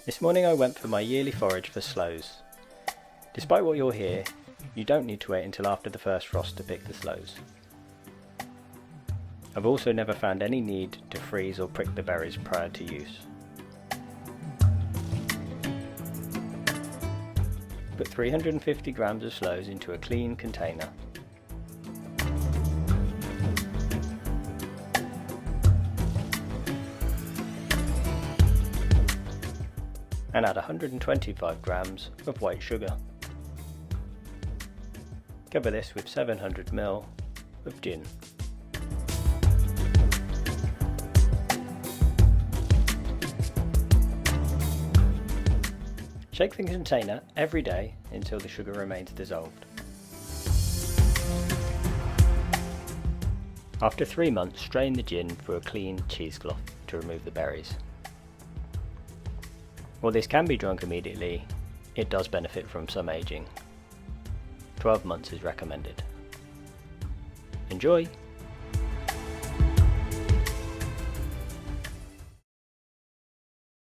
This morning I went for my yearly forage for sloes. Despite what you'll hear, you don't need to wait until after the first frost to pick the sloes. I've also never found any need to freeze or prick the berries prior to use. Put 350 grams of sloes into a clean container. And add 125 grams of white sugar. Cover this with 700 ml of gin. Shake the container every day until the sugar remains dissolved. After 3 months, strain the gin through a clean cheesecloth to remove the berries. While this can be drunk immediately, it does benefit from some aging. 12 months is recommended. Enjoy!